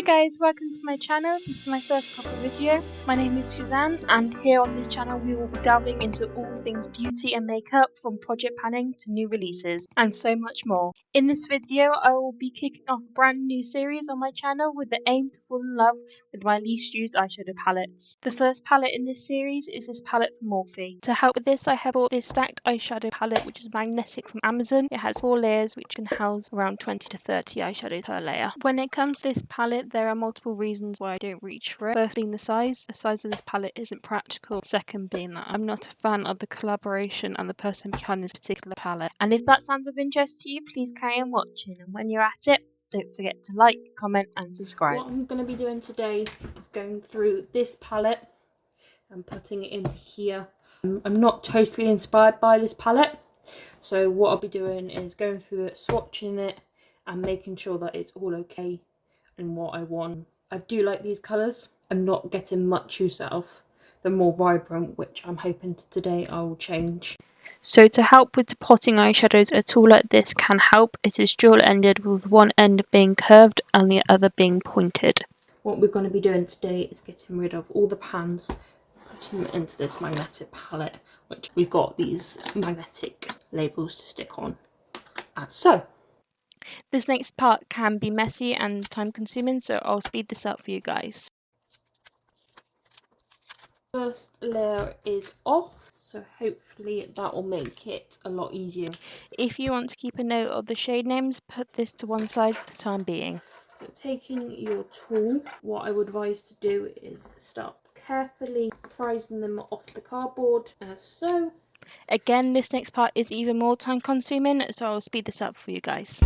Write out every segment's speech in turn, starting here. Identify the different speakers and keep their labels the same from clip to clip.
Speaker 1: Hi guys, welcome to my channel. This is my first proper video. My name is Suzanne and here on this channel we will be delving into all things beauty and makeup, from project planning to new releases and so much more. In this video I will be kicking off a brand new series on my channel with the aim to fall in love with my least used eyeshadow palettes. The first palette in this series is this palette from Morphe. To help with this I have bought this stacked eyeshadow palette which is magnetic from Amazon. It has 4 layers which can house around 20 to 30 eyeshadows per layer. When it comes to this palette, there are multiple reasons why I don't reach for it. First being the size. The size of this palette isn't practical. Second being that I'm not a fan of the collaboration and the person behind this particular palette. And if that sounds of interest to you, please carry on watching. And when you're at it, don't forget to like, comment and subscribe. What I'm going to be doing today is going through this palette and putting it into here. I'm not totally inspired by this palette. So what I'll be doing is going through it, swatching it and making sure that it's all okay and what I want. I do like these colours. I'm not getting much use out of the more vibrant, which I'm hoping today I will change. So to help with potting eyeshadows, a tool like this can help. It is dual-ended with one end being curved and the other being pointed. What we're going to be doing today is getting rid of all the pans, putting them into this magnetic palette, which we've got these magnetic labels to stick on, as so. This next part can be messy and time consuming, so I'll speed this up for you guys. First layer is off, so hopefully that will make it a lot easier. If you want to keep a note of the shade names, put this to one side for the time being. So taking your tool, what I would advise to do is start carefully prising them off the cardboard, as so. Again, this next part is even more time consuming, so I'll speed this up for you guys.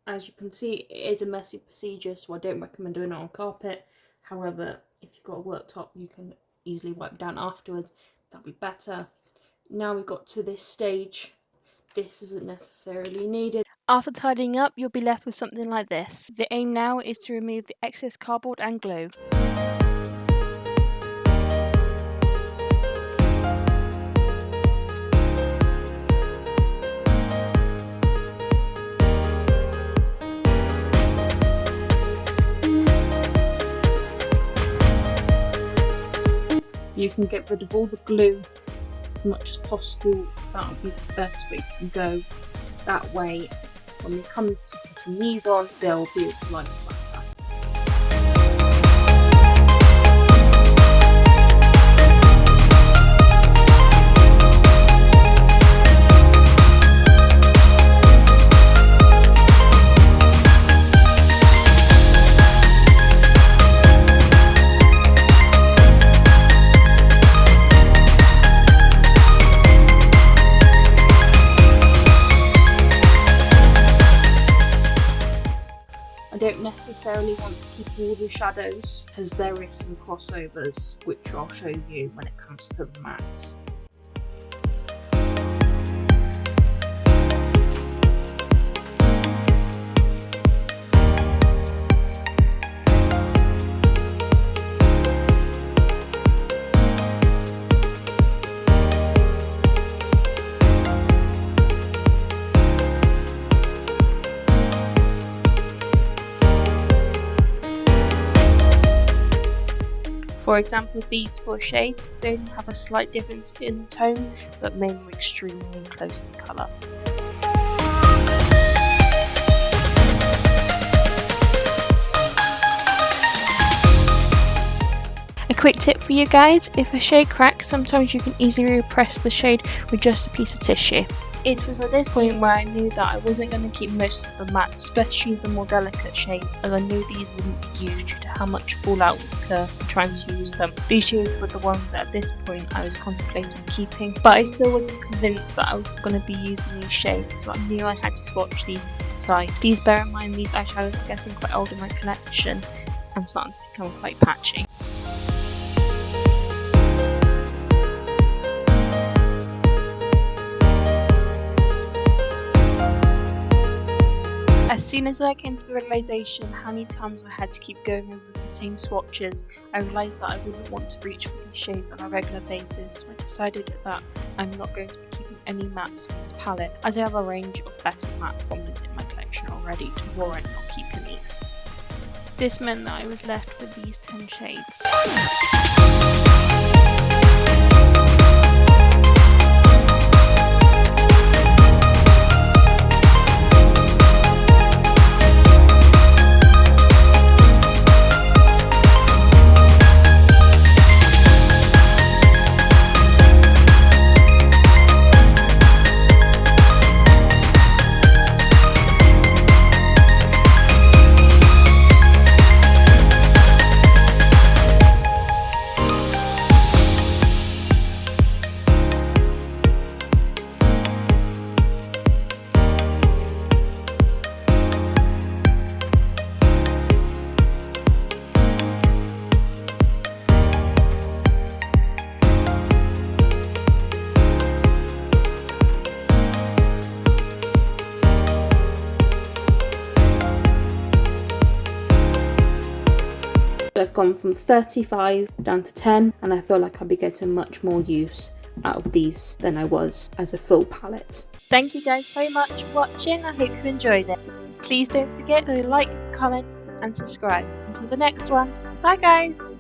Speaker 1: As you can see, it is a messy procedure, so I don't recommend doing it on carpet. However, if you've got a worktop, you can easily wipe down afterwards. That'll be better. Now we've got to this stage. This isn't necessarily needed. After tidying up, you'll be left with something like this. The aim now is to remove the excess cardboard and glue. You can get rid of all the glue as much as possible. That would be the best way to go. That way, when we come to putting these on, they'll be able to line up better. I don't necessarily want to keep all the shadows, as there is some crossovers which I'll show you when it comes to the mattes. For example, these 4 shades, they have a slight difference in tone, but mainly extremely close in colour. A quick tip for you guys, if a shade cracks, sometimes you can easily repress the shade with just a piece of tissue. It was at this point where I knew that I wasn't going to keep most of the mattes, especially the more delicate shades, as I knew these wouldn't be used due to how much fallout would occur when trying to use them. These shades were the ones that at this point I was contemplating keeping, but I still wasn't convinced that I was going to be using these shades, so I knew I had to swatch these to decide. Please bear in mind these eyeshadows are getting quite old in my collection and starting to become quite patchy. As soon as I came to the realisation how many times I had to keep going over the same swatches, I realised that I wouldn't want to reach for these shades on a regular basis, so I decided that I'm not going to be keeping any mattes in this palette, as I have a range of better matte formulas in my collection already to warrant not keeping these. This meant that I was left with these 10 shades. I've gone from 35 down to 10, and I feel like I'll be getting much more use out of these than I was as a full palette. Thank you guys so much for watching. I hope you enjoyed it. Please don't forget to like, comment and subscribe. Until the next one, bye guys!